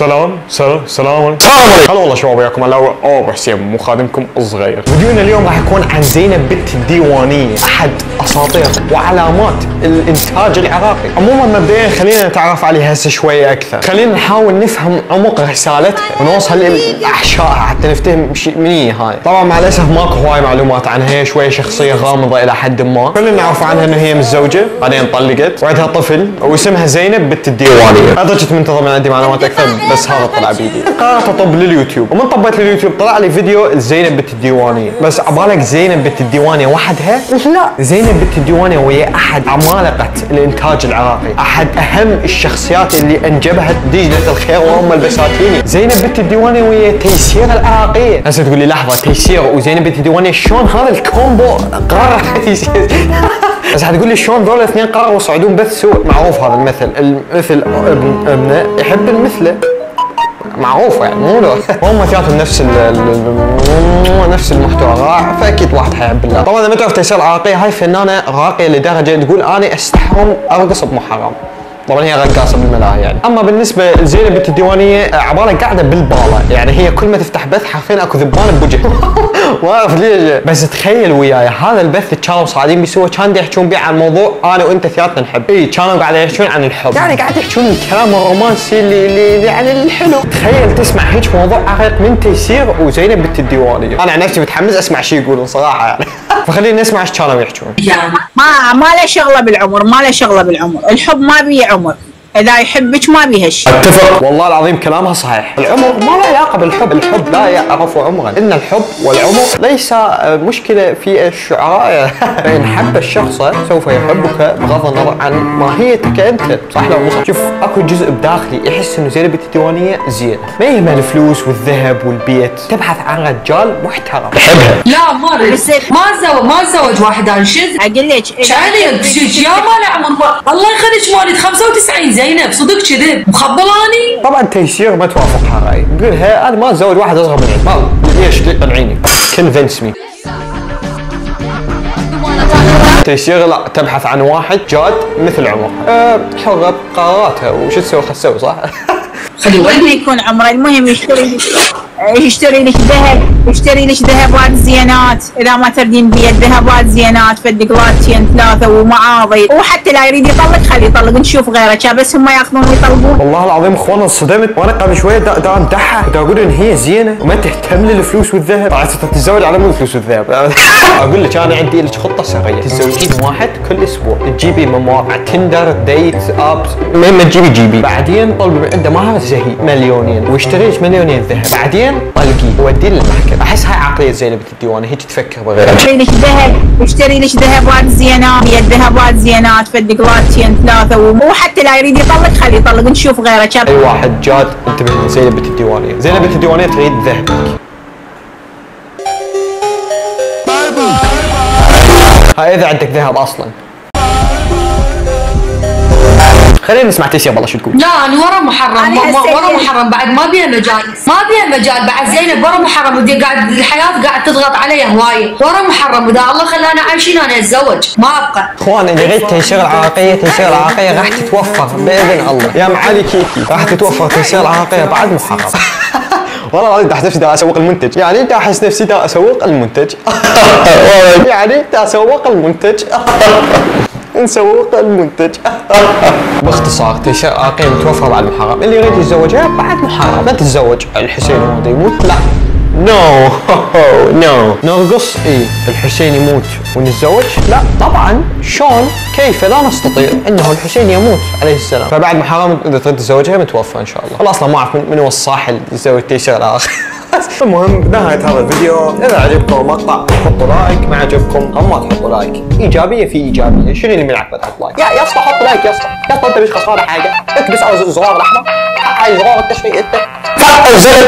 سلام عليكم. هلا والله شباب، وياكم الاول ابو حسين مو خادمكم الصغير. فيديونا اليوم راح يكون عن زينب بنت الديوانيه، احد اساطير وعلامات الانتاج العراقي. عموما مبدئيا خلينا نتعرف عليها هسه شويه اكثر، خلينا نحاول نفهم عمق رسالتها ونوصل لاحشائها حتى نفتهم من هي هاي. طبعا مع الاسف ماكو هواي معلومات عنها، هي شويه شخصيه غامضه الى حد ما. كلنا نعرف عنها انه هي متزوجه بعدين طلقت وعندها طفل واسمها زينب بنت الديوانيه. انا كنت منتظر من عندي معلومات اكثر بس هذا طلع بيدي. قررت اطب لليوتيوب، ومن طبيت لليوتيوب طلع لي فيديو زينب بنت الديوانيه. بس عبالك زينب بنت الديوانيه وحدها؟ لا، زينب بنت الديوانيه وهي احد عمالقه الانتاج العراقي، احد اهم الشخصيات اللي انجبها دجله الخير وام البساتيني. زينب بنت الديوانيه وهي تيسير العراقيه. هسه تقول لي لحظه، تيسير وزينب بنت الديوانيه شلون هذا الكومبو قرر تيسير؟ بس حتقول لي شلون ذول الاثنين قرروا يصعدون بث سوء؟ معروف هذا المثل ابنه يحب المثله، معروفه يعني مو له. هم ثلاثهم نفس المحتوى رائع، فاكيد واحد حيحب الله. طبعا اذا ما تعرف تيسير العراقيه، هاي فنانه راقيه لدرجه تقول انا استحرم ارقص بمحرم. طبعا هي رقاصه بالملاهي يعني. اما بالنسبه لزينب بنت الديوانيه، عباره قاعده بالباله، يعني هي كل ما تفتح بث حرفيا اكو ذبان بوجهها. ما اعرف ليش، بس تخيل وياي هذا البث كانوا صاعدين بيسووا، كان يحكون بيه عن موضوع انا وانت ثلاثنا نحب. اي كانوا قاعدين يحكون عن الحب، يعني قاعد يحكون الكلام الرومانسي اللي يعني الحلو. تخيل تسمع هيك موضوع عريق من تيسير وزينب بنت الديوانيه. انا عن نفسي متحمس اسمع شيء يقولون صراحه يعني. فخلينا نسمع ايش كانوا يحكون. ما له شغله بالعمر، ما له شغله بالعمر، الحب ما بيه عمر، إذا يحبك ما بيه هالشيء. اتفق والله العظيم كلامها صحيح، العمر ما له علاقة بالحب، الحب لا يعرف عمرا، إن الحب والعمر ليس مشكلة في الشعراء. إن حب الشخص سوف يحبك بغض النظر عن ماهيتك أنت، صح لو مو صح؟ شوف أكو جزء بداخلي يحس إنه زينب بنت الديوانية زين، ما يهمها الفلوس والذهب والبيت، تبحث عن رجال محترم يحبها. لا ما تزوج واحد انا شذ اقول لك شاني يا مال عمر الله يخليك والد 95 زينب صدق كذب مخبلاني. طبعا تيسير ما توافقها راي، تقول لها انا ما اتزوج واحد اصغر مني، ما ليش تقنعيني؟ كونفنس مي. تيسير لا، تبحث عن واحد جاد مثل عمر، حرة بقراراتها وش تسوي خل تسوي صح؟ خلي ولدي يكون عمره، المهم يشتري لك ذهبات زينات، اذا ما تردين بيه ذهبات زينات فدقلاتين ثلاثه ومعاضي، وحتى لا يريد يطلق خليه يطلق نشوف غيره، بس هم ياخذون ويطلقون. والله العظيم اخوانا انصدمت، وانا قبل شويه دا امدحها، دا اقول ان هي زينه وما تهتم للفلوس والذهب، طلعت تتزوج على مود الفلوس والذهب. اقول لك انا عندي لك خطه سريه، تتزوجين واحد كل اسبوع، تجيبي من مواقع تندر ديت ابس، ما تجيبي بعدين طلبي من عنده مهر زهي مليونين ويشتري لك مليونين ذهب، بعدين طلقيه ووديه للمحكمه. احس هاي عقليه زينب بنت الديوانيه، هيك تفكر بغيرها. يشتري لك ذهبات زينات، ذهبات زينات فدقلاتين ثلاثه، وحتى لا يريد يطلق خليه يطلق نشوف غيره. اي واحد جاد انتبه لزينب بنت الديوانيه، زينب بنت الديوانيه تريد ذهبك. هاي اذا عندك ذهب اصلا. خلينا نسمع تيسير والله شو تقول. لا انا ورا محرم بعد ما بيها مجال بعد زينب ورا محرم، ودي قاعد الحياه قاعد تضغط علي هوايه، ورا محرم، واذا الله خلانا عايشين انا اتزوج ما ابقى. اخوان اللي يريد تيسير العراقيه راح تتوفر باذن الله، يا معالي كيكي راح تتوفر تيسير العراقيه بعد محرم. والله العظيم دا احس نفسي دا اسوق المنتج، يعني دا احس نفسي دا اسوق المنتج. يعني دا اسوق المنتج. نسوق المنتج. باختصار تيسير العراقيه متوفره بعد محرم، اللي يريد يتزوجها بعد محرم. لا تتزوج الحسين وهذا يموت، لا نو نرقص الحسين يموت ونتزوج؟ لا طبعا، شلون؟ كيف لا نستطيع انه الحسين يموت عليه السلام، فبعد محرم اذا تريد تتزوجها متوفى ان شاء الله. والله اصلا ما اعرف من هو الصاحل يسوي تيسير العراقي. المهم بنهاية هذا الفيديو، اذا عجبكم المقطع حطوا لايك، ما عجبكم ما تحطوا لايك، ايجابيه في ايجابيه، شنو اللي منعك ما تحط لايك؟ يا اسطى حط لايك يا اسطى انت مش خسران حاجه، اكبس على الزرار الاحمر، هاي زرار التشفيق انت، فعل زر